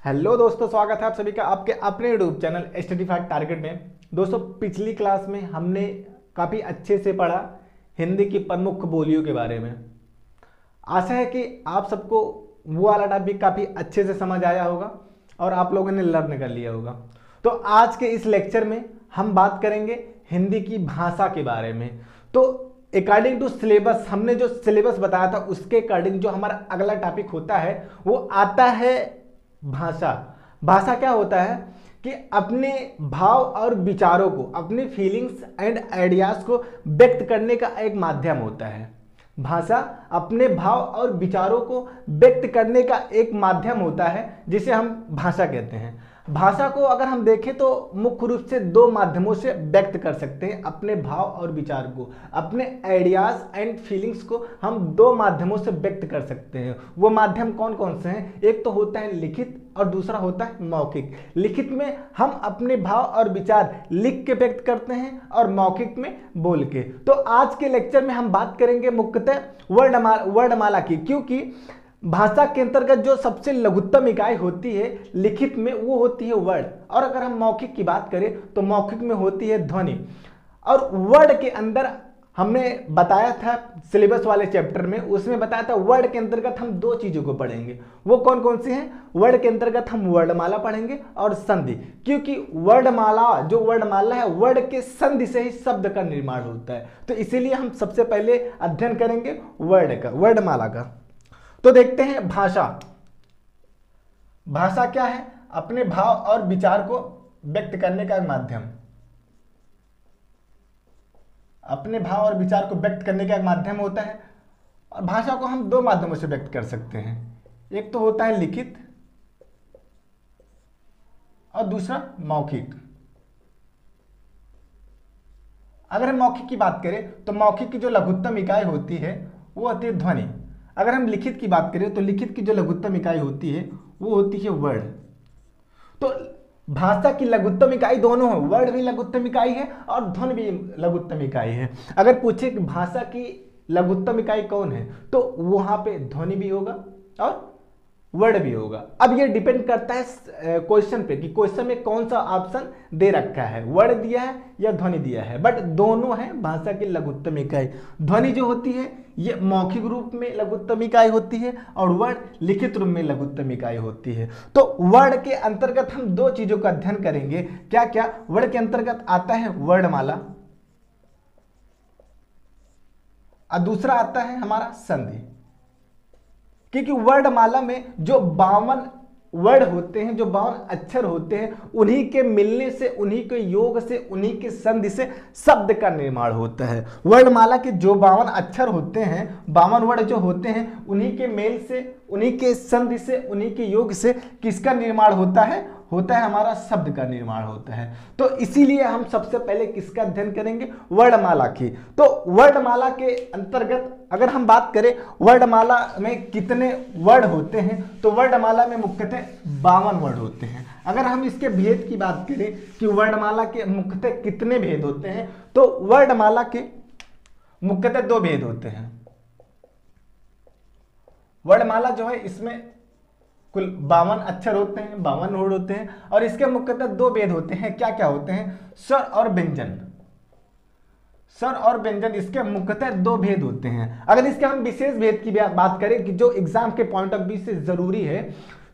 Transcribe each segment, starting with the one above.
Hello दोस्तों, स्वागत है आप सभी का आपके अपने YouTube channel study fact target में। दोस्तों, पिछली क्लास में हमने काफ़ी अच्छे से पढ़ा हिंदी की प्रमुख बोलियों के बारे में। आशा है कि आप सबको वो वाला टॉपिक काफ़ी अच्छे से समझ आया होगा और आप लोगों ने लर्न कर लिया होगा। तो आज के इस लेक्चर में हम बात करेंगे हिंदी की भाषा के बारे में। तो अकॉर्डिंग टू सिलेबस, हमने जो सिलेबस बताया था उसके अकॉर्डिंग जो हमारा अगला टॉपिक होता है वो आता है भाषा। भाषा क्या होता है कि अपने भाव और विचारों को, अपने फीलिंग्स एंड आइडियाज को व्यक्त करने का एक माध्यम होता है। भाषा अपने भाव और विचारों को व्यक्त करने का एक माध्यम होता है जिसे हम भाषा कहते हैं। भाषा को अगर हम देखें तो मुख्य रूप से दो माध्यमों से व्यक्त कर सकते हैं अपने भाव और विचार को। अपने आइडियाज एंड फीलिंग्स को हम दो माध्यमों से व्यक्त कर सकते हैं। वो माध्यम कौन कौन से हैं? एक तो होता है लिखित और दूसरा होता है मौखिक। लिखित में हम अपने भाव और विचार लिख के व्यक्त करते हैं और मौखिक में बोल के। तो आज के लेक्चर में हम बात करेंगे मुख्यतः वर्णमाला की, क्योंकि भाषा के अंतर्गत जो सबसे लघुत्तम इकाई होती है लिखित में वो होती है वर्ड, और अगर हम मौखिक की बात करें तो मौखिक में होती है ध्वनि। और वर्ड के अंदर हमने बताया था सिलेबस वाले चैप्टर में, उसमें बताया था वर्ड के अंतर्गत हम दो चीजों को पढ़ेंगे। वो कौन कौन सी हैं? वर्ड के अंतर्गत हम वर्णमाला पढ़ेंगे और संधि, क्योंकि वर्णमाला, जो वर्णमाला है, वर्ड के संधि से ही शब्द का निर्माण होता है। तो इसीलिए हम सबसे पहले अध्ययन करेंगे वर्ड का, वर्णमाला का। तो देखते हैं भाषा। भाषा क्या है? अपने भाव और विचार को व्यक्त करने का एक माध्यम। अपने भाव और विचार को व्यक्त करने का एक माध्यम होता है, और भाषा को हम दो माध्यमों से व्यक्त कर सकते हैं। एक तो होता है लिखित और दूसरा मौखिक। अगर हम मौखिक की बात करें तो मौखिक की जो लघुत्तम इकाई होती है वो होती है ध्वनि। अगर हम लिखित की बात करें तो लिखित की जो लघुत्तम इकाई होती है वो होती है वर्ड। तो भाषा की लघुत्तम इकाई दोनों है, वर्ड भी लघुत्तम इकाई है और ध्वनि भी लघुत्तम इकाई है। अगर पूछे कि भाषा की लघुत्तम इकाई कौन है तो वहां पे ध्वनि भी होगा और वर्ड भी होगा। अब ये डिपेंड करता है क्वेश्चन पे कि क्वेश्चन में कौन सा ऑप्शन दे रखा है, वर्ड दिया है या ध्वनि दिया है। बट दोनों है भाषा की लघुत्तम इकाई। ध्वनि जो होती है ये मौखिक रूप में लघुत्तम इकाई होती है और वर्ड लिखित रूप में लघुत्तम इकाई होती है। तो वर्ड के अंतर्गत हम दो चीजों का अध्ययन करेंगे। क्या क्या? वर्ड के अंतर्गत आता है वर्णमाला और दूसरा आता है हमारा संधि। क्योंकि वर्णमाला में जो 52 वर्ड होते हैं, जो 52 अक्षर होते हैं, उन्हीं के मिलने से, उन्हीं के योग से, उन्हीं के संधि से शब्द का निर्माण होता है। वर्णमाला के जो 52 अक्षर होते हैं, 52 वर्ड जो होते हैं, उन्हीं के मेल से, उन्हीं के संधि से, उन्हीं के योग से किसका निर्माण होता है? होता है हमारा शब्द का निर्माण होता है। तो इसीलिए हम सबसे पहले किसका अध्ययन करेंगे? वर्णमाला की। तो वर्णमाला के अंतर्गत अगर हम बात करें वर्णमाला में कितने वर्ड होते हैं तो वर्णमाला में मुख्यतः 52 वर्ड होते हैं। अगर हम इसके भेद की बात करें कि वर्णमाला के मुख्यतः कितने भेद होते हैं तो वर्णमाला के मुख्यतः दो भेद होते हैं। वर्णमाला जो है इसमें कुल 52 अक्षर होते हैं, 52 वर्ड होते हैं, और इसके मुख्यतः दो भेद होते हैं। क्या क्या होते हैं? स्वर और व्यंजन। स्वर और व्यंजन इसके मुख्यतः दो भेद होते हैं। अगर इसके हम विशेष भेद की बात करें कि जो एग्जाम के पॉइंट ऑफ व्यू से जरूरी है,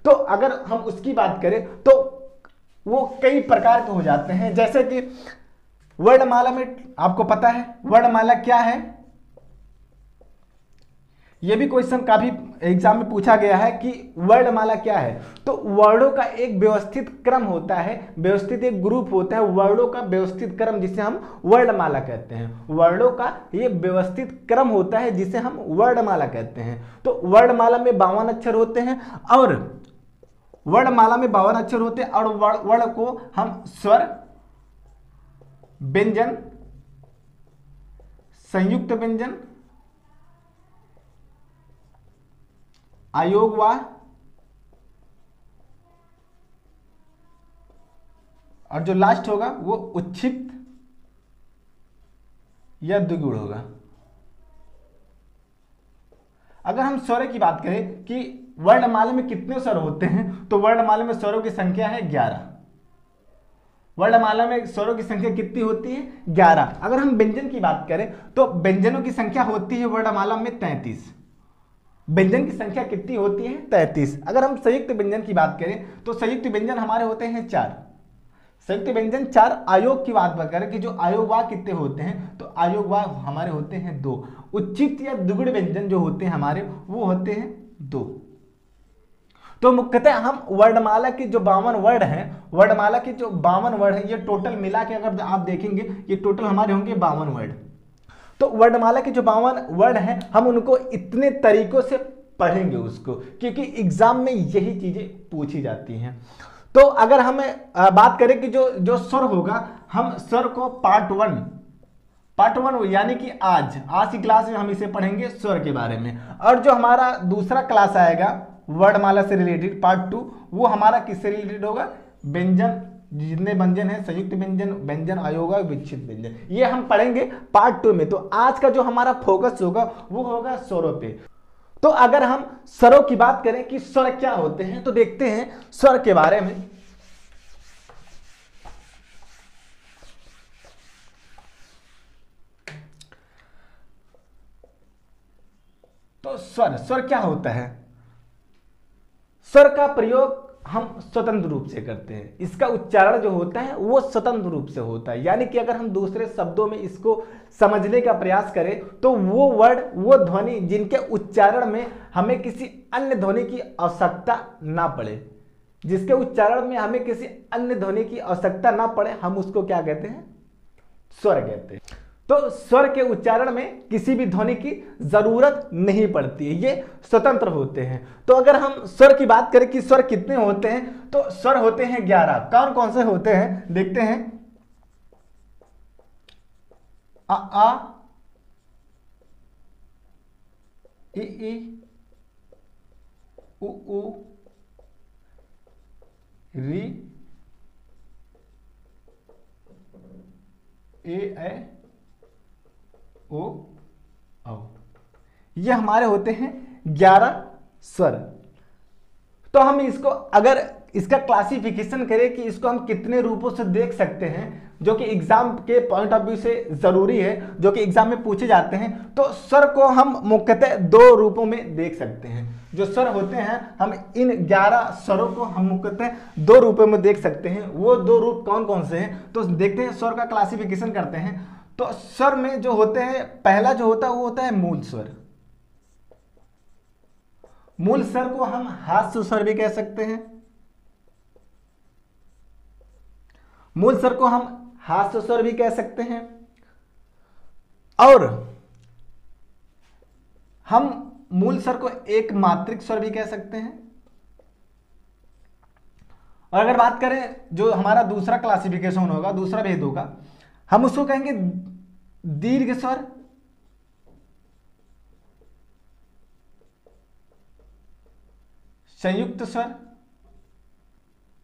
तो अगर हम उसकी बात करें तो वो कई प्रकार के हो जाते हैं। जैसे कि वर्णमाला में आपको पता है वर्णमाला क्या है, यह भी क्वेश्चन काफी एग्जाम में पूछा गया है कि वर्णमाला क्या है। तो वर्णों का एक व्यवस्थित क्रम होता है, व्यवस्थित एक ग्रुप होता है वर्णों का व्यवस्थित क्रम, जिसे हम वर्णमाला कहते हैं। वर्णों का ये व्यवस्थित क्रम होता है जिसे हम वर्णमाला कहते हैं। तो वर्णमाला में 52 अक्षर होते हैं और वर्णमाला में 52 अक्षर होते हैं और वर्ण को हम स्वर, व्यंजन, संयुक्त व्यंजन, आयोगवाह और जो लास्ट होगा वो उच्छिष्ट या द्विगुण होगा। अगर हम स्वर की बात करें कि वर्णमाला में कितने स्वर होते हैं, तो वर्णमाला में स्वरों की संख्या है 11। वर्णमाला में स्वरों की संख्या कितनी होती है? 11। अगर हम व्यंजन की बात करें तो व्यंजनों की संख्या होती है वर्णमाला में 33। व्यंजन की संख्या कितनी होती है? 33। अगर हम संयुक्त व्यंजन की बात करें तो संयुक्त व्यंजन हमारे होते हैं 4। संयुक्त व्यंजन 4। आयोग की बात करें कि जो आयोग वाग कितने होते हैं, तो आयोग वाग हमारे होते हैं 2। उच्चित या दुगुण व्यंजन जो होते हैं हमारे, वो होते हैं 2। तो मुख्यतः हम वर्णमाला की जो 52 वर्ड हैं, वर्णमाला के जो 52 वर्ड हैं, ये टोटल मिला के अगर आप देखेंगे ये टोटल हमारे होंगे 52 वर्ड। तो वर्णमाला के जो 52 वर्ड हैं, हम उनको इतने तरीकों से पढ़ेंगे उसको, क्योंकि एग्जाम में यही चीजें पूछी जाती हैं। तो अगर हम बात करें कि जो स्वर होगा, हम स्वर को पार्ट वन यानी कि आज की क्लास में हम इसे पढ़ेंगे स्वर के बारे में। और जो हमारा दूसरा क्लास आएगा वर्णमाला से रिलेटेड पार्ट 2, वो हमारा किससे रिलेटेड होगा? व्यंजन, जितने व्यंजन है, संयुक्त व्यंजन, व्यंजन आयोग, विच्छिन्न व्यंजन, ये हम पढ़ेंगे पार्ट 2 में। तो आज का जो हमारा फोकस होगा वो होगा स्वरों पे। तो अगर हम स्वरों की बात करें कि स्वर क्या होते हैं, तो देखते हैं स्वर के बारे में। तो स्वर क्या होता है? स्वर का प्रयोग हम स्वतंत्र रूप से करते हैं। इसका उच्चारण जो होता है वो स्वतंत्र रूप से होता है, यानी कि अगर हम दूसरे शब्दों में इसको समझने का प्रयास करें तो वो वर्ड, वो ध्वनि जिनके उच्चारण में हमें किसी अन्य ध्वनि की आवश्यकता ना पड़े, जिसके उच्चारण में हमें किसी अन्य ध्वनि की आवश्यकता ना पड़े, हम उसको क्या कहते हैं? स्वर कहते हैं। तो स्वर के उच्चारण में किसी भी ध्वनि की जरूरत नहीं पड़ती है, ये स्वतंत्र होते हैं। तो अगर हम स्वर की बात करें कि स्वर कितने होते हैं, तो स्वर होते हैं 11। कौन कौन से होते हैं देखते हैं। आ ई उ री ए ओ औ। ये हमारे होते हैं 11 स्वर। तो हम इसको अगर इसका क्लासिफिकेशन करें कि इसको हम कितने रूपों से देख सकते हैं, जो कि एग्जाम के पॉइंट ऑफ व्यू से जरूरी है, जो कि एग्जाम में पूछे जाते हैं, तो स्वर को हम मुख्यतः 2 रूपों में देख सकते हैं। जो स्वर होते हैं, हम इन 11 स्वरों को हम मुख्यतः 2 रूपों में देख सकते हैं। वो 2 रूप कौन कौन से हैं, तो देखते हैं, स्वर का क्लासिफिकेशन करते हैं। तो स्वर में जो होते हैं, पहला जो होता है वो होता है मूल स्वर। मूल स्वर को हम हास्य स्वर भी कह सकते हैं। मूल स्वर को हम हास्य स्वर भी कह सकते हैं, और हम मूल स्वर को एक मात्रिक स्वर भी कह सकते हैं। और अगर बात करें जो हमारा दूसरा क्लासिफिकेशन होगा, दूसरा भेद होगा, हम उसको कहेंगे दीर्घ स्वर, संयुक्त स्वर,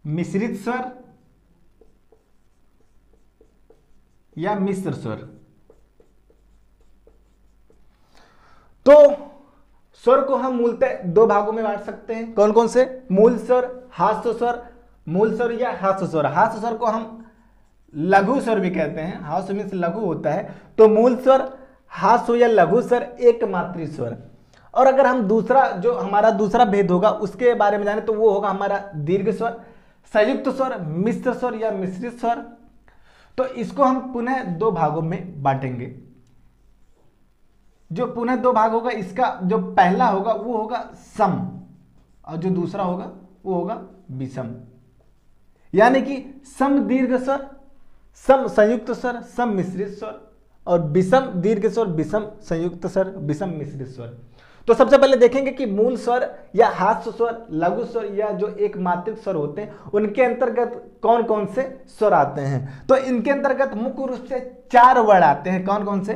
मिश्रित स्वर या मिश्र स्वर। तो स्वर को हम मूलतः 2 भागों में बांट सकते हैं। कौन कौन से? मूल स्वर, हास्य स्वर। मूल स्वर या हास्य स्वर, हास्य स्वर को हम लघु स्वर भी कहते हैं, हास्य में से लघु होता है। तो मूल स्वर, हास्य या लघु स्वर, एक मात्रिक स्वर। और अगर हम दूसरा जो हमारा दूसरा भेद होगा उसके बारे में जाने, तो वो होगा हमारा दीर्घ स्वर, संयुक्त स्वर, मिश्र स्वर या मिश्रित स्वर। तो इसको हम पुनः 2 भागों में बांटेंगे। जो पुनः 2 भाग होगा, इसका जो पहला होगा वो होगा सम, और जो दूसरा होगा वो होगा विषम। यानी कि सम दीर्घ स्वर, सम संयुक्त स्वर, सम मिश्रित स्वर, और विषम दीर्घ स्वर, विषम संयुक्त स्वर, विषम मिश्रित स्वर। तो सबसे पहले देखेंगे कि मूल स्वर या हास्य स्वर, लघु स्वर या जो एक मात्रिक स्वर होते हैं, उनके अंतर्गत कौन कौन से स्वर आते हैं। तो इनके अंतर्गत मुख्य रूप से 4 वर्ड आते हैं। कौन कौन से?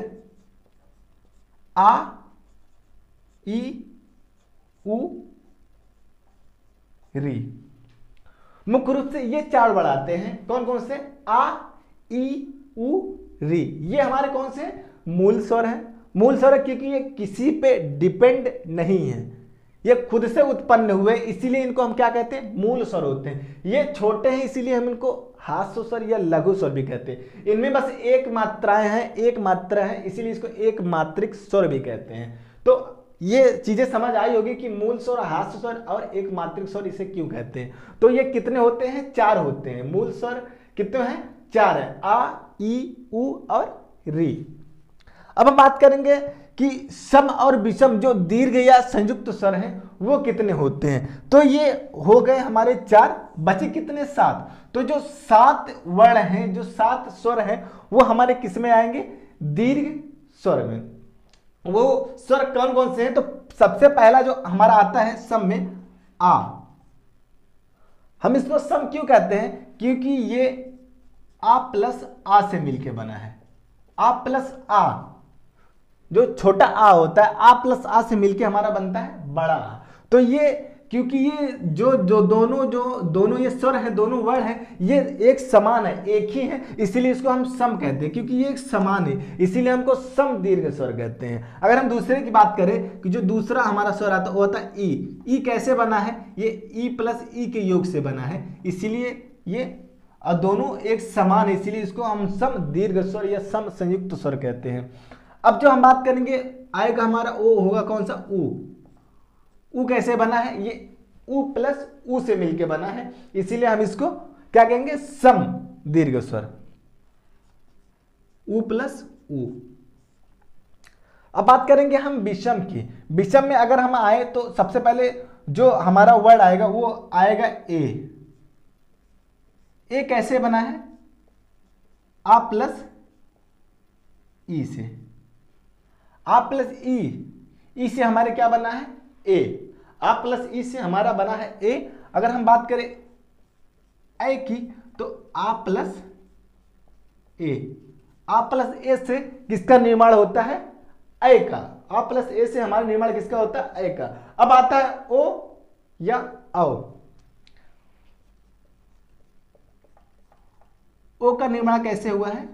आ, ई, उ, री। मुख्य रूप से ये 4 वर्ड आते हैं। कौन कौन से? आ, ई, उ, री। ये हमारे कौन से? मूल स्वर है। मूल स्वर क्योंकि ये किसी पे डिपेंड नहीं है, ये खुद से उत्पन्न हुए, इसीलिए इनको हम क्या कहते हैं, मूल स्वर होते हैं। ये छोटे हैं इसीलिए हम इनको हास्य स्वर या लघु स्वर भी कहते हैं। इनमें बस एक मात्राएं हैं, एक मात्रा है, इसीलिए इसको एक मात्रिक स्वर भी कहते हैं। तो ये चीजें समझ आई होगी कि मूल स्वर, हास्य स्वर और एक मात्रिक स्वर इसे क्यों कहते हैं। तो ये कितने होते हैं, 4 होते हैं। मूल स्वर कितने हैं, 4 है, आ, ई, उ और री। अब हम बात करेंगे कि सम और विषम जो दीर्घ या संयुक्त स्वर हैं वो कितने होते हैं। तो ये हो गए हमारे 4, बचे कितने, 7। तो जो 7 वर्ण हैं, जो 7 स्वर हैं, वो हमारे किस में आएंगे, दीर्घ स्वर में। वो स्वर कौन कौन से हैं, तो सबसे पहला जो हमारा आता है सम में, आ। हम इसको सम क्यों कहते हैं, क्योंकि ये आ प्लस आ से मिलके बना है। आ प्लस आ, जो छोटा आ होता है, आ प्लस आ से मिलके हमारा बनता है बड़ा आ। तो ये क्योंकि ये जो दोनों ये स्वर है, दोनों वर्ण है, ये एक समान है, एक ही है, इसीलिए इसको हम सम कहते हैं। क्योंकि ये एक समान है इसीलिए हमको सम दीर्घ स्वर कहते हैं। अगर हम दूसरे की बात करें कि जो दूसरा हमारा स्वर आता है वो होता है ई। ई कैसे बना है, ये ई प्लस ई के योग से बना है, इसीलिए ये दोनों एक समान है, इसीलिए इसको हम सम दीर्घ स्वर या सम संयुक्त स्वर कहते हैं। अब जो हम बात करेंगे आएगा हमारा ओ, होगा कौन सा, ऊ। ऊ कैसे बना है, ये ऊ प्लस ऊ से मिलके बना है, इसीलिए हम इसको क्या कहेंगे, सम दीर्घ स्वर, ऊ प्लस ऊ। अब बात करेंगे हम विषम की। विषम में अगर हम आए तो सबसे पहले जो हमारा वर्ड आएगा वो आएगा ए। ए कैसे बना है, आ प्लस ई से। आ प्लस ई से हमारे क्या बना है, ए। आ प्लस ई से हमारा बना है ए। अगर हम बात करें ए की तो आ प्लस ए। आ प्लस ए से किसका निर्माण होता है, ए का। आ प्लस ए से हमारा निर्माण किसका होता है, ए का। अब आता है ओ या औ। ओ का निर्माण कैसे हुआ है,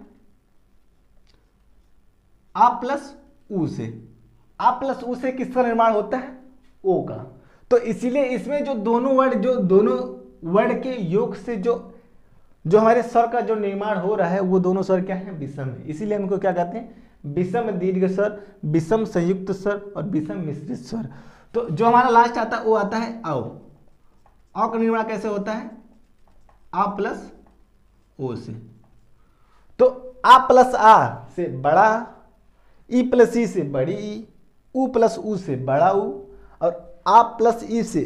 आ प्लस ऊ से। आ प्लस ऊ से किसका निर्माण होता है, ओ का। तो इसीलिए इसमें जो दोनों वर्ड के योग से जो हमारे स्वर का जो निर्माण हो रहा है वो दोनों स्वर क्या है, विषम है। इसीलिए हमको क्या कहते हैं, विषम दीर्घ स्वर, विषम संयुक्त स्वर और विषम मिश्रित स्वर। तो जो हमारा लास्ट आता है वो आता है औ। औ का निर्माण कैसे होता है, आ प्लस ओ से। तो आ प्लस आ से बड़ा, ई प्लस ई से बड़ी ई, ऊ प्लस ऊ से बड़ा ऊ, और आ प्लस ई से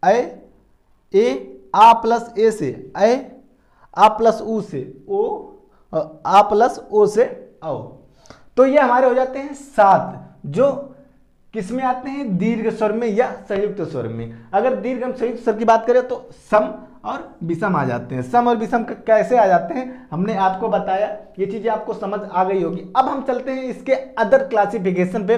ए, आ प्लस ए से ए, आ प्लस ऊ से ओ, और आ प्लस ओ से औ। तो ये हमारे हो जाते हैं 7, जो किस में आते हैं, दीर्घ स्वर में या संयुक्त स्वर में। अगर दीर्घ हम संयुक्त स्वर की बात करें तो सम और विषम आ जाते हैं। सम और विषम कैसे आ जाते हैं हमने आपको बताया, ये चीजें आपको समझ आ गई होगी। अब हम चलते हैं इसके अदर क्लासिफिकेशन पे।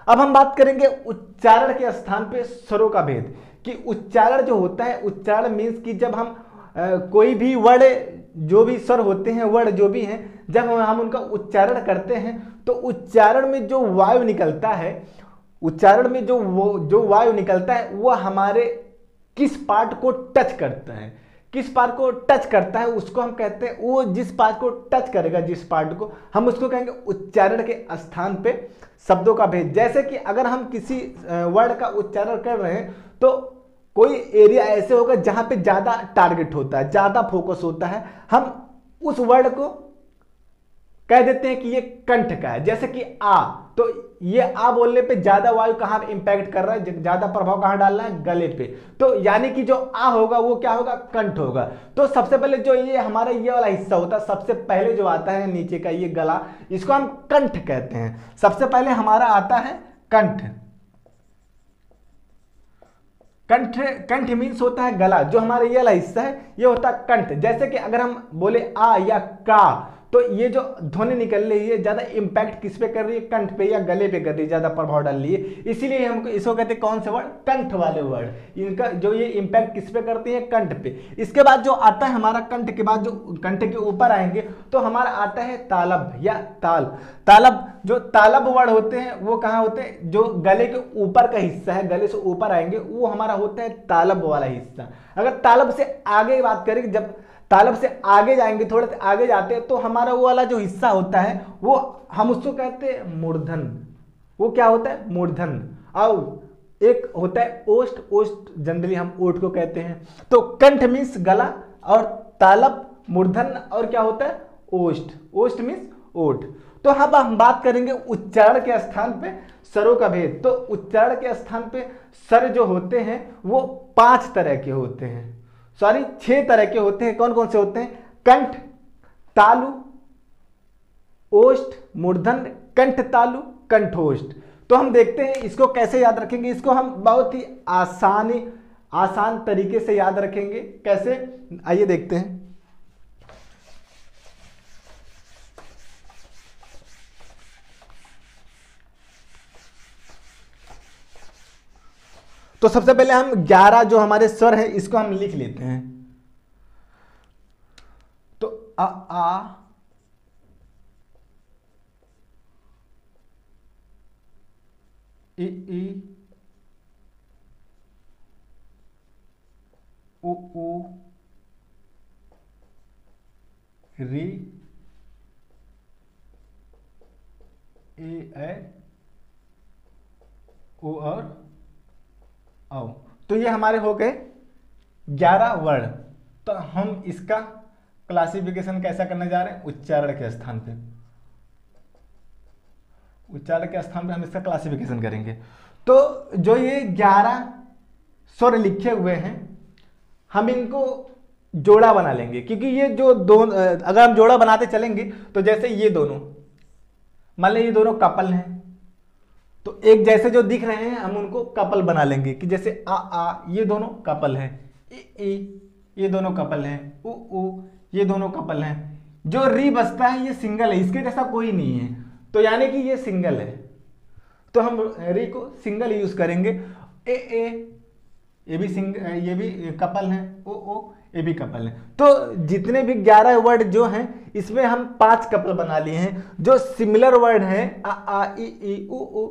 अब हम बात करेंगे उच्चारण के स्थान पे स्वरों का भेद, कि उच्चारण जो होता है, उच्चारण मीन्स कि जब हम कोई भी वर्ड, जो भी स्वर होते हैं, वर्ड जो भी हैं, जब हम उनका उच्चारण करते हैं तो उच्चारण में जो वायु निकलता है, उच्चारण में जो वायु निकलता है वो हमारे किस पार्ट को टच करता है, किस पार्ट को टच करता है उसको हम कहते हैं, वो जिस पार्ट को टच करेगा, जिस पार्ट को, हम उसको कहेंगे उच्चारण के स्थान पे शब्दों का भेद। जैसे कि अगर हम किसी वर्ड का उच्चारण कर रहे हैं तो कोई एरिया ऐसे होगा जहां पे ज्यादा टारगेट होता है, ज्यादा फोकस होता है, हम उस वर्ड को कह देते हैं कि ये कंठ का है। जैसे कि आ, तो ये आ बोलने पे ज्यादा वायु कहां पे इंपैक्ट कर रहा है, ज्यादा प्रभाव कहां डाल रहा है, गले पे। तो यानी कि जो आ होगा वो क्या होगा, कंठ होगा। तो सबसे पहले जो ये हमारा ये वाला हिस्सा होता है, सबसे पहले जो आता है नीचे का ये गला, इसको हम कंठ कहते हैं। सबसे पहले हमारा आता है कंठ। कंठ मीन्स होता है गला, जो हमारा ये वाला हिस्सा है ये होता है कंठ। जैसे कि अगर हम बोले आ या का, तो ये जो ध्वनि निकल रही है ज्यादा इम्पैक्ट किस पे कर रही है, कंठ पे या गले पे कर रही है, ज्यादा प्रभाव डाल रही है, इसीलिए हमको इसको कहते हैं कौन से वर्ड, कंठ वाले वर्ड। इनका जो ये इम्पैक्ट किस पे करती है, कंठ पे। इसके बाद जो आता है हमारा कंठ के बाद, जो कंठ के ऊपर आएंगे तो हमारा आता है तालब या ताल। तालब, जो तालब वर्ड होते हैं वो कहाँ होते हैं, जो गले के ऊपर का हिस्सा है, गले से ऊपर आएंगे वो हमारा होता है तालब वाला हिस्सा। अगर तालब से आगे बात करें, जब तालब से आगे जाएंगे, थोड़े से आगे जाते हैं तो हमारा वो वाला जो हिस्सा होता है वो हम उसको कहते हैं मूर्धन। वो क्या होता है, मूर्धन। और एक होता है ओष्ठ, ओष्ठ जनरली हम ओठ को कहते हैं। तो कंठ मीन्स गला और तालब मूर्धन, और क्या होता है ओष्ठ, ओष्ठ मीन्स ओठ। तो अब हम बात करेंगे उच्चारण के स्थान पे स्वरों का भेद। तो उच्चारण के स्थान पे स्वर जो होते हैं वो 5 तरह के होते हैं, सॉरी 6 तरह के होते हैं। कौन कौन से होते हैं, कंठ, तालु, ओष्ठ, मूर्धन, कंठ तालु, कंठोष्ठ। तो हम देखते हैं इसको कैसे याद रखेंगे। इसको हम बहुत ही आसान तरीके से याद रखेंगे। कैसे, आइए देखते हैं। तो सबसे पहले हम 11 जो हमारे स्वर हैं इसको हम लिख लेते हैं। तो आ ई उ री ए ओ और औ। तो ये हमारे हो गए 11 वर्ड। तो हम इसका क्लासिफिकेशन कैसा करने जा रहे हैं, उच्चारण के स्थान पे। उच्चारण के स्थान पे हम इसका क्लासिफिकेशन करेंगे। तो जो ये 11 स्वर लिखे हुए हैं हम इनको जोड़ा बना लेंगे, क्योंकि ये जो दोनों, अगर हम जोड़ा बनाते चलेंगे तो जैसे ये दोनों, मान लीजिए ये दोनों कपल हैं, तो एक जैसे जो दिख रहे हैं हम उनको कपल बना लेंगे कि जैसे आ ये दोनों कपल हैं, ई ये दोनों कपल हैं, उ ये दोनों कपल हैं। जो री बचता है ये सिंगल है, इसके जैसा कोई नहीं है, तो यानी कि ये सिंगल है, तो हम री को सिंगल यूज करेंगे। ए ये भी ये भी कपल हैं, ओ ये भी कपल हैं। तो जितने भी 11 वर्ड जो हैं इसमें हम 5 कपल बना लिए हैं। जो सिमिलर वर्ड हैं आ ई उ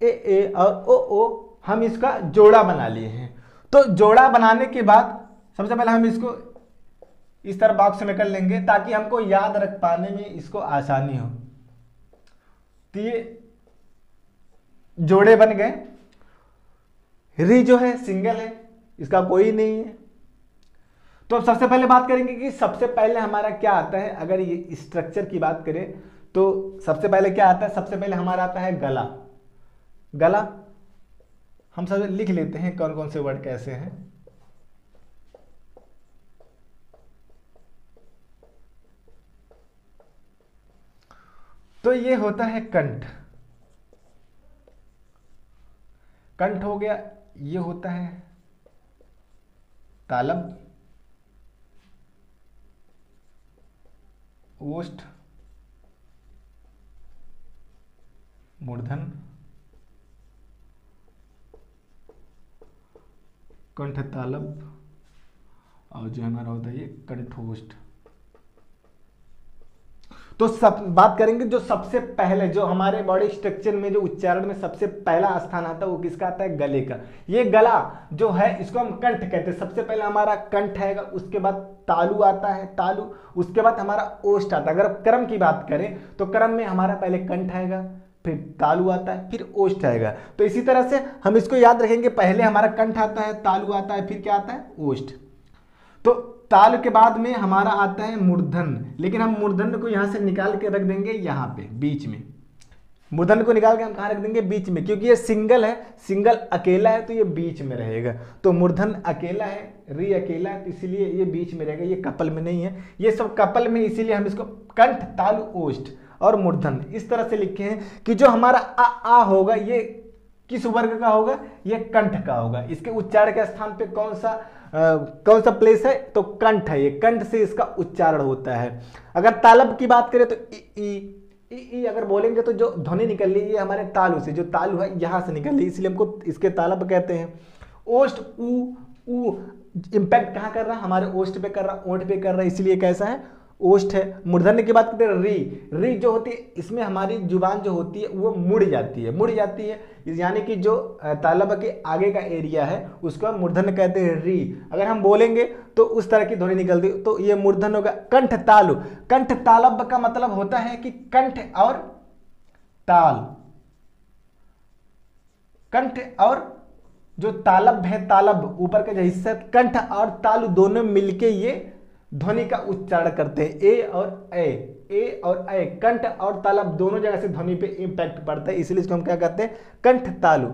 ए और ओ हम इसका जोड़ा बना लिए हैं। तो जोड़ा बनाने के बाद सबसे पहले हम इसको इस तरह बॉक्स में कर लेंगे ताकि हमको याद रख पाने में इसको आसानी हो। तो ये जोड़े बन गए। री जो है सिंगल है, इसका कोई नहीं है। तो अब सबसे पहले बात करेंगे कि सबसे पहले हमारा क्या आता है। अगर ये स्ट्रक्चर की बात करें तो सबसे पहले क्या आता है, सबसे पहले हमारा आता है गला। गला हम सब लिख लेते हैं कौन कौन से वर्ड कैसे हैं। तो ये होता है कंठ, कंठ हो गया। ये होता है तालब, ओष्ठ, मूर्धन, कंठ तालब, और जो हमारा होता है ये कंठोष्ठ। तो सब बात करेंगे जो सबसे पहले जो हमारे बॉडी स्ट्रक्चर में जो उच्चारण में सबसे पहला स्थान आता है वो किसका आता है, गले का। ये गला जो है इसको हम कंठ कहते हैं। सबसे पहले हमारा कंठ आएगा, उसके बाद तालु आता है, तालु, उसके बाद हमारा ओष्ठ आता है। अगर क्रम की बात करें तो क्रम में हमारा पहले कंठ आएगा, फिर तालु आता है, फिर ओष्ठ आएगा। तो इसी तरह से हम इसको याद रखेंगे, पहले हमारा कंठ आता है, तालु आता है, फिर क्या आता है, ओष्ठ। तो ताल के बाद में हमारा आता है मूर्धन, लेकिन हम मूर्धन को यहां से निकाल के रख देंगे यहाँ पे बीच में। मूर्धन को निकाल के हम कहाँ रख देंगे, बीच में, क्योंकि ये सिंगल है, सिंगल अकेला है तो ये बीच में रहेगा। तो मूर्धन अकेला है, री अकेला है, तो इसीलिए ये बीच में रहेगा, ये कपल में नहीं है। ये सब कपल में, इसीलिए हम इसको कंठ तालु ओष्ठ और मूर्धन इस तरह से लिखे हैं कि जो हमारा आ होगा ये किस वर्ग का होगा, ये कंठ का होगा। इसके उच्चारण के स्थान पे कौन सा कौन सा प्लेस है, तो कंठ है, ये कंठ से इसका उच्चारण होता है। अगर तालब की बात करें तो ई अगर बोलेंगे तो जो ध्वनि निकल रही है ये हमारे तालु से, जो तालु है यहाँ से निकल रही है, इसलिए हमको इसके तालब कहते हैं। ओष्ठ ऊ इम्पैक्ट कहाँ कर रहा है, हमारे ओष्ठ पे कर रहा है, ओंठ पे कर रहा है, इसलिए कैसा है, ओष्ठ है। मूर्धन्य की बात करते हैं, री जो होती है इसमें हमारी जुबान जो होती है वो मुड़ जाती है, यानी कि जो तालब के आगे का एरिया है उसको हम मूर्धन्य कहते हैं, री। अगर हम बोलेंगे तो उस तरह की ध्वनि निकलती, तो ये मूर्धन्य होगा। कंठ तालु, कंठ तालब का मतलब होता है कि कंठ और ताल, कंठ और जो तालब है, तालब ऊपर का जो हिस्सा, कंठ और तालु दोनों मिलके ये ध्वनि का उच्चारण करते हैं, ए और ए, कंठ और तालब दोनों जगह से ध्वनि पे इंपैक्ट पड़ता है, इसलिए इसको हम क्या कहते हैं, कंठ तालु।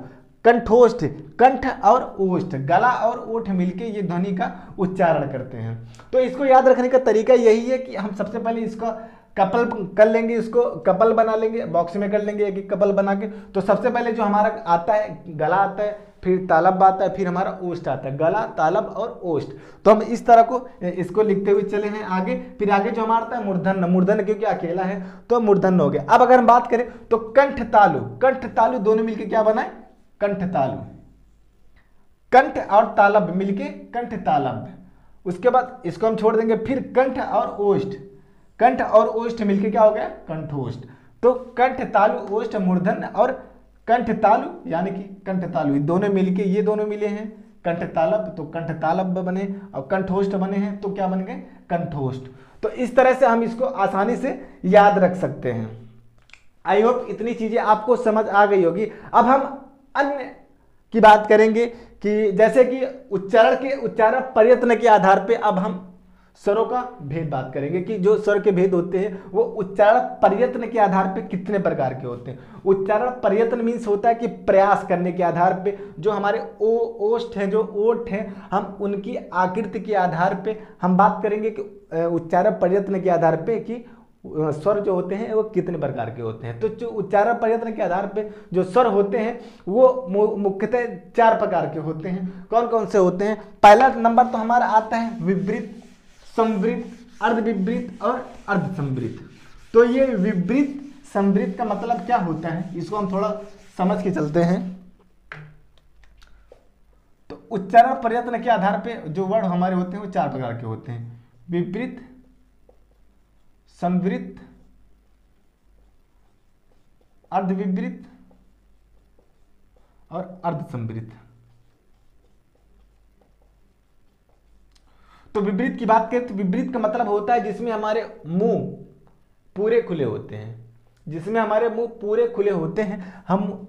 कंठोष्ठ, कंठ और ओष्ठ, गला और ओठ मिलके ये ध्वनि का उच्चारण करते हैं। तो इसको याद रखने का तरीका यही है कि हम सबसे पहले इसका कपल कर लेंगे, इसको कपल बना लेंगे, बॉक्स में कर लेंगे एक कपल बना के। तो सबसे पहले जो हमारा आता है गला आता है, फिर तालब आता है, फिर हमारा ओष्ठ आता है, गला तालब और ओष्ठ। तो हम इस तरह को इसको लिखते हुए चले हैं आगे। फिर आगे जो हमारा आता है मूर्धन्य, मूर्धन्य क्योंकि अकेला है तो मूर्धन्य हो गया। अब अगर हम बात करें तो कंठ तालु दोनों मिलके क्या बनाए, कंठ तालु, कंठ और तालब मिलके कंठ तालब। उसके बाद इसको हम छोड़ देंगे, फिर कंठ और ओष्ठ, कंठ और ओष्ठ मिलके क्या हो गया, कंठोष्ठ। तो कंठ तालु ओष्ठ मूर्धन्य और कंठ तालु यानी कि कंठ तालु, दोनों मिलके ये दोनों मिले हैं कंठ तालब, तो कंठ तालब बने, और कंठोष्ठ बने हैं तो क्या बन गए, कंठोष्ठ। तो इस तरह से हम इसको आसानी से याद रख सकते हैं। आई होप इतनी चीजें आपको समझ आ गई होगी। अब हम अन्य की बात करेंगे कि जैसे कि उच्चारण प्रयत्न के आधार पे अब हम स्वरों का भेद बात करेंगे कि जो स्वर के भेद होते हैं वो उच्चारण प्रयत्न के आधार पे कितने प्रकार के होते हैं। उच्चारण प्रयत्न मीन्स होता है कि प्रयास करने के आधार पे जो हमारे ओष्ठ हैं, जो ओठ हैं, हम उनकी आकृति के आधार पे हम बात करेंगे कि उच्चारण प्रयत्न के आधार पे कि स्वर जो होते हैं वो कितने प्रकार के होते हैं। तो जो उच्चारण प्रयत्न के आधार पे जो स्वर होते हैं वो मुख्यतः 4 प्रकार के होते हैं। कौन कौन से होते हैं? पहला नंबर तो हमारा आता है विवृत, संवृत, अर्धविवृत और अर्धसंवृत। तो ये विवृत संवृत का मतलब क्या होता है, इसको हम थोड़ा समझ के चलते हैं। तो उच्चारण प्रयत्न के आधार पे जो वर्ड हमारे होते हैं वो 4 प्रकार के होते हैं, विवृत, संवृत, अर्धविवृत और अर्धसंवृत। तो विवृत की बात करें तो विवृत का मतलब होता है जिसमें हमारे मुंह पूरे खुले होते हैं, जिसमें हमारे मुंह पूरे खुले होते हैं, हम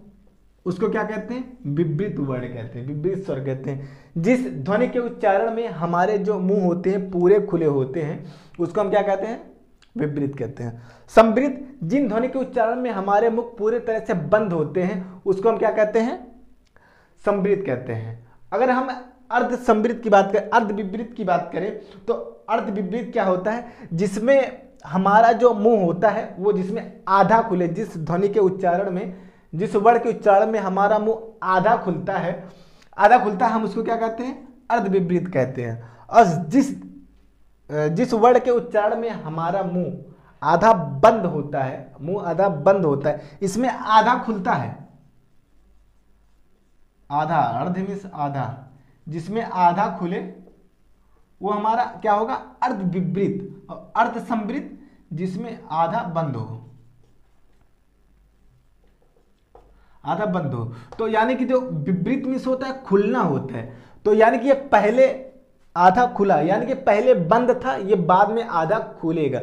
उसको क्या कहते हैं, विवृत वर्ड कहते हैं, विवृत स्वर कहते हैं। जिस ध्वनि के उच्चारण में हमारे जो मुंह होते हैं पूरे खुले होते हैं उसको हम क्या कहते हैं, विवृत कहते हैं। संवृत, जिन ध्वनि के उच्चारण में हमारे मुख पूरे तरह से बंद होते हैं उसको हम क्या कहते हैं, संवृत कहते हैं। अगर हम अर्धसंवृत की बात करें, अर्धविवृत की बात करें तो अर्धविवृत क्या होता है, जिसमें हमारा जो मुंह होता है वो जिसमें आधा खुले, जिस ध्वनि के उच्चारण में, जिस वर्ण के उच्चारण में हमारा मुंह आधा खुलता है, हम उसको क्या कहते हैं, अर्धविवृत कहते हैं। और जिस वर्ण के उच्चारण में हमारा मुंह आधा बंद होता है, मुंह आधा बंद होता है, इसमें आधा खुलता है, आधा, अर्ध मीन्स आधा, जिसमें आधा खुले वो हमारा क्या होगा, अर्धविवृत। और अर्धसंवृत जिसमें आधा बंद हो, आधा बंद हो। तो यानी कि जो विवृत मीन्स होता है खुलना होता है, तो यानी कि ये पहले आधा खुला, यानी कि पहले बंद था, ये बाद में आधा खुलेगा।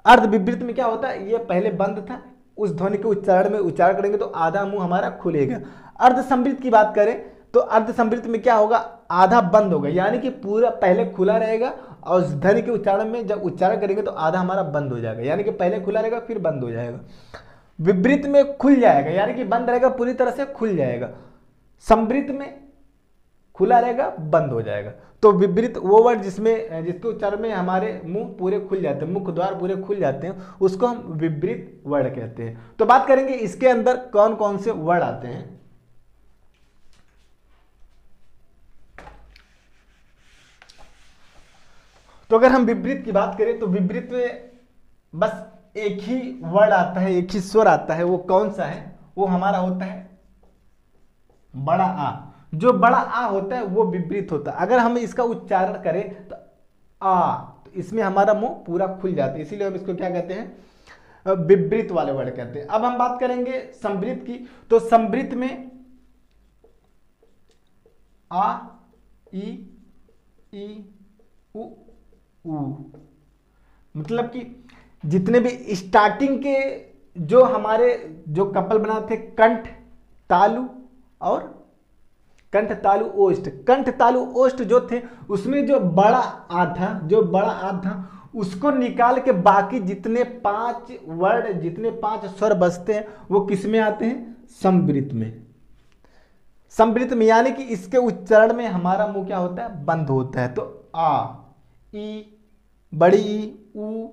अर्धविवृत में क्या होता है, ये पहले बंद था, उस ध्वनि के उच्चारण में उच्चारण करेंगे तो आधा मुंह हमारा खुलेगा। अर्धसंवृत की बात करें तो अर्धसंवृत में क्या होगा, आधा बंद होगा, यानी कि पूरा पहले खुला रहेगा और उस ध्वनि के उच्चारण में जब उच्चारण करेंगे तो आधा हमारा बंद हो जाएगा, यानी कि पहले खुला रहेगा फिर बंद हो जाएगा। विवृत में खुल जाएगा, यानी कि बंद रहेगा, पूरी तरह से खुल जाएगा। संवृत में खुला रहेगा, बंद हो जाएगा। तो विवृत वो वर्ड जिसके उच्चारण में हमारे मुंह पूरे खुल जाते हैं, मुख द्वार पूरे खुल जाते हैं, उसको हम विवृत वर्ड कहते हैं। तो बात करेंगे इसके अंदर कौन कौन से वर्ड आते हैं। तो अगर हम विपरीत की बात करें तो विपरीत में बस एक ही वर्ड आता है, एक ही स्वर आता है। वो कौन सा है? वो हमारा होता है बड़ा आ। जो बड़ा आ होता है वो विपरीत होता है। अगर हम इसका उच्चारण करें तो आ, तो इसमें हमारा मुंह पूरा खुल जाता है, इसीलिए हम इसको क्या कहते हैं? विपरीत वाले वर्ड कहते हैं। अब हम बात करेंगे समृद्ध की। तो समृद्ध में आ, ई, उ, मतलब कि जितने भी स्टार्टिंग के जो हमारे जो कपल बनाते थे, कंठ तालु और कंठ तालु ओष्ठ, कंठ तालु ओष्ठ जो थे उसमें जो बड़ा आ था उसको निकाल के बाकी जितने 5 वर्ड, जितने 5 स्वर बचते हैं वो किस में आते हैं? समृद्ध में। समृद्ध में यानी कि इसके उच्चारण में हमारा मुंह क्या होता है? बंद होता है। तो आ, ई, बड़ी ई, उ,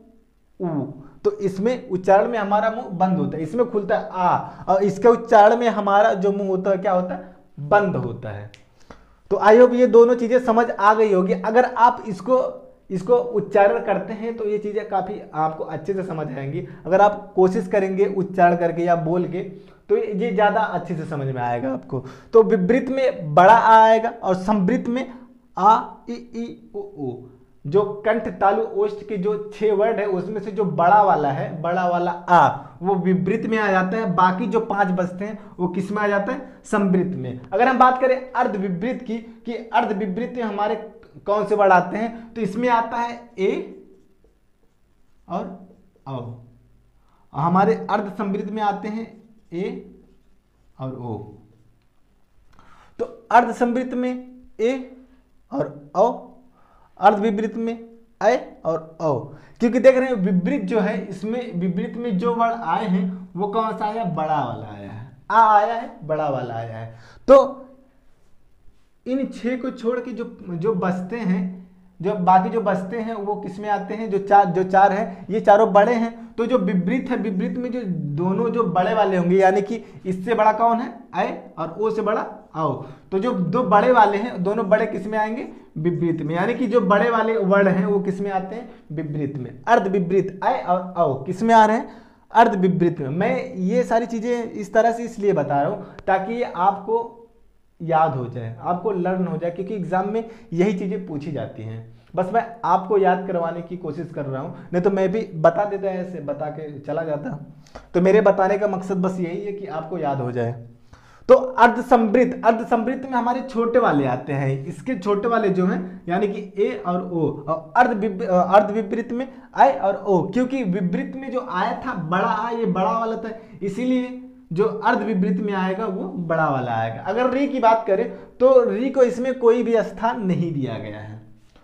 तो इसमें उच्चारण में हमारा मुंह बंद होता है, इसमें खुलता है आ, और इसके उच्चारण में हमारा जो मुंह होता है क्या होता है? बंद होता है। तो आई होप ये दोनों चीजें समझ आ गई होगी। अगर आप इसको उच्चारण करते हैं तो ये चीजें काफी आपको अच्छे से समझ आएंगी। अगर आप कोशिश करेंगे उच्चारण करके या बोल के तो ये ज्यादा अच्छे से समझ में आएगा आपको। तो विपरीत में बड़ा आ आएगा और समृद्ध में आ, ई, उ। जो कंठ तालु ओष्ठ के जो 6 वर्ड है उसमें से जो बड़ा वाला है, बड़ा वाला आ, वो विपरीत में आ जाता है। बाकी जो 5 बचते हैं वो किस में आ जाता है? समृद्ध में। अगर हम बात करें अर्ध विपरीत की, कि अर्ध विपरीत में हमारे कौन से वर्ड आते हैं, तो इसमें आता है ए और औ। हमारे अर्ध समृद्ध में आते हैं ए और ओ। तो अर्ध समृद्ध में ए और औ, अर्ध विपरीत में ऐ और औ। क्योंकि देख रहे हैं विपरीत जो है, इसमें विपरीत में जो वर्ड आए हैं वो कौन सा आया? बड़ा वाला आया है, आ आया है, बड़ा वाला आया है। तो इन 6 को छोड़ के जो बचते हैं, जो बाकी जो बचते हैं वो किस में आते हैं? जो चार है, ये चारों बड़े हैं। तो जो विपरीत है, विपरीत में जो दोनों जो बड़े वाले होंगे, यानी कि इससे बड़ा कौन है? ऐ, और ओ से बड़ा आओ। तो जो 2 बड़े वाले हैं, दोनों बड़े किस में आएंगे? विपरीत में। यानी कि जो बड़े वाले वर्ड हैं वो किस में आते हैं? विपरीत में। अर्ध विपरीत ऐ और औ किस में आ रहे हैं? अर्ध विपरीत में। मैं ये सारी चीजें इस तरह से इसलिए बता रहा हूं ताकि ये आपको याद हो जाए, आपको लर्न हो जाए, क्योंकि एग्जाम में यही चीजें पूछी जाती हैं। बस मैं आपको याद करवाने की कोशिश कर रहा हूं, नहीं तो मैं भी बता देता, ऐसे बता के चला जाता। तो मेरे बताने का मकसद बस यही है कि आपको याद हो जाए। तो अर्ध समृद्ध में हमारे छोटे वाले आते हैं। इसके छोटे वाले जो हैं यानी कि ए और ओ, और अर्ध विपरीत में ऐ और ओ। क्योंकि विपरीत में जो आया था बड़ा आ, ये बड़ा वाला था, इसीलिए जो अर्ध विपरीत में आएगा वो बड़ा वाला आएगा। अगर री की बात करें तो री को इसमें कोई भी स्थान नहीं दिया गया है।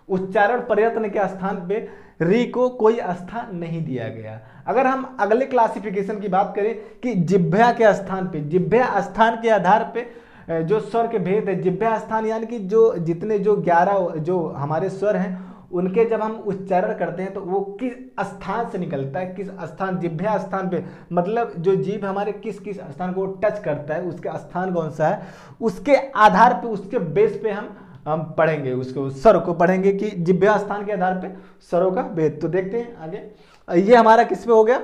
उच्चारण प्रयत्न के स्थान पे री को कोई स्थान नहीं दिया गया। अगर हम अगले क्लासिफिकेशन की बात करें कि जिह्वा के स्थान पे, जिह्वा स्थान के आधार पे जो स्वर के भेद है, जिह्वा स्थान यानी कि जो जितने जो 11 जो हमारे स्वर हैं उनके जब हम उच्चारण करते हैं तो वो किस स्थान से निकलता है, किस स्थान, जिह्वा स्थान पे, मतलब जो जीभ हमारे किस किस स्थान को टच करता है उसके स्थान कौन सा है, उसके आधार पे, उसके बेस पे हम पढ़ेंगे, उसको स्वर को पढ़ेंगे कि जिह्वा स्थान के आधार पे स्वरों का भेद। तो देखते हैं आगे। ये हमारा किस पे हो गया?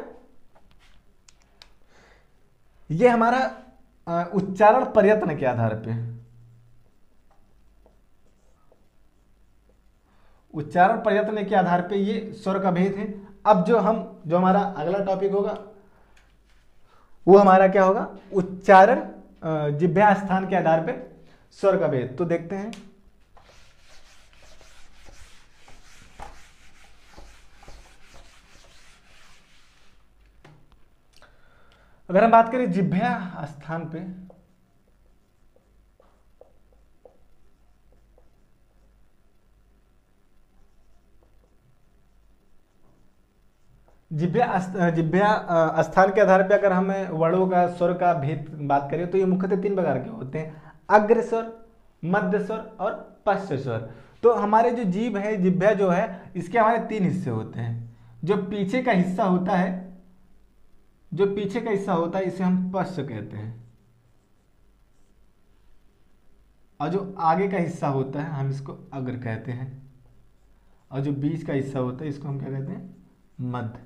ये हमारा उच्चारण प्रयत्न के आधार पे, उच्चारण प्रयत्न के आधार पे ये स्वर का भेद है। अब जो हमारा अगला टॉपिक होगा वो हमारा क्या होगा? उच्चारण जिह्वा स्थान के आधार पे स्वर का भेद। तो देखते हैं। अगर हम बात करें जिह्वा स्थान पे, जिह्वा स्थान के आधार पे अगर हमें वर्णों का स्वर का भेद बात करें तो ये मुख्यतः 3 प्रकार के होते हैं: अग्र स्वर, मध्य स्वर और पश्च स्वर। तो हमारे जो जीभ है, जिह्वा जो है, इसके हमारे 3 हिस्से होते हैं। जो पीछे का हिस्सा होता है, जो पीछे का हिस्सा होता है इसे हम पश्च कहते हैं, और जो आगे का हिस्सा होता है हम इसको अग्र कहते हैं। और जो बीच का हिस्सा होता है इसको हम क्या कहते हैं, मध्य।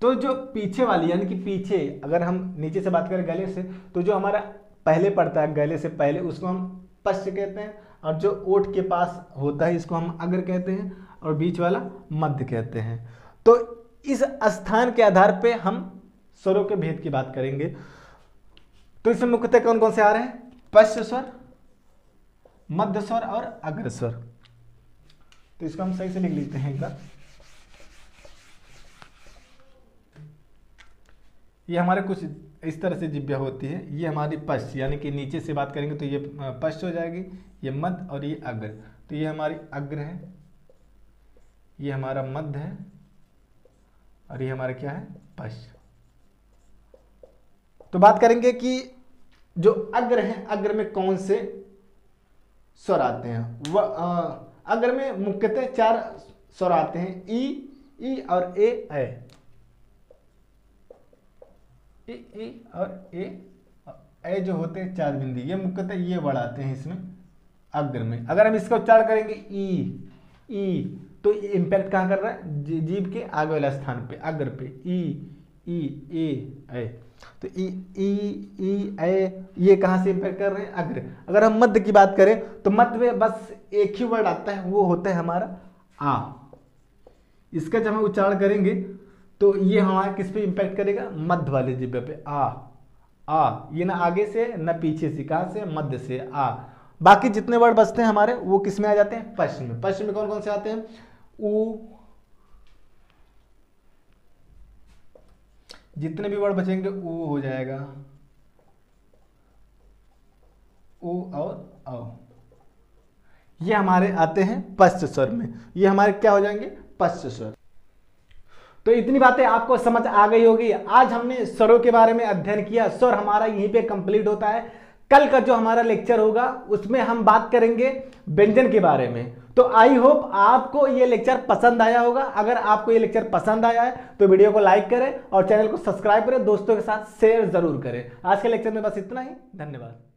तो जो पीछे वाली यानी कि पीछे, अगर हम नीचे से बात करें गले से, तो जो हमारा पहले पड़ता है गले से पहले उसको हम पश्च कहते हैं, और जो ओठ के पास होता है इसको हम अग्र कहते हैं, और बीच वाला मध्य कहते हैं। तो इस स्थान के आधार पे हम स्वरों के भेद की बात करेंगे। तो इसमें मुख्यतः कौन कौन से आ रहे हैं, पश्च स्वर, मध्य स्वर और अग्र स्वर। तो इसको हम सही से लिख लेते हैं एक बार। ये हमारे कुछ इस तरह से जिह्वा होती है, ये हमारी पश्च यानी कि नीचे से बात करेंगे तो ये पश्च हो जाएगी, ये मध्य और ये अग्र। तो ये हमारी अग्र है, ये हमारा मध्य है, और ये हमारा क्या है, पश्च। तो बात करेंगे कि जो अग्र है, अग्र में कौन से स्वर आते हैं। अग्र में मुख्यतः 4 स्वर आते हैं, ई और ए। ई और ए जो होते हैं 4 बिंदी, ये मुख्यतः ये वर्ड आते हैं इसमें अग्र में। अगर हम इसका उच्चारण करेंगे ई, तो इम्पैक्ट कहाँ कर रहा है, जीभ के आगे वाला स्थान पे, अग्र पे, ए। तो ई ए ये कहाँ से इम्पैक्ट कर रहे हैं, अग्र। अगर हम मध्य की बात करें तो मध्य में बस एक ही वर्ड आता है, वो होता है हमारा आ। इसका जब हम उच्चारण करेंगे तो ये हमारा किस पे इम्पैक्ट करेगा, मध्य वाले जिह्वा पे, आ। ये ना आगे से ना पीछे से, कहाँ से, मध्य से, आ। बाकी जितने वर्ड बचते हैं हमारे वो किस में आ जाते हैं, पश्चिम में। पश्चिम में कौन कौन से आते हैं, ऊ, जितने भी वर्ड बचेंगे ऊ हो जाएगा, ऊ और औ। ये हमारे आते हैं पश्च स्वर में, ये हमारे क्या हो जाएंगे, पश्च स्वर। तो इतनी बातें आपको समझ आ गई होगी। आज हमने स्वरों के बारे में अध्ययन किया। स्वर हमारा यहीं पे कंप्लीट होता है। कल का जो हमारा लेक्चर होगा उसमें हम बात करेंगे व्यंजन के बारे में। तो आई होप आपको ये लेक्चर पसंद आया होगा। अगर आपको ये लेक्चर पसंद आया है तो वीडियो को लाइक करें और चैनल को सब्सक्राइब करें, दोस्तों के साथ शेयर जरूर करें। आज के लेक्चर में बस इतना ही। धन्यवाद।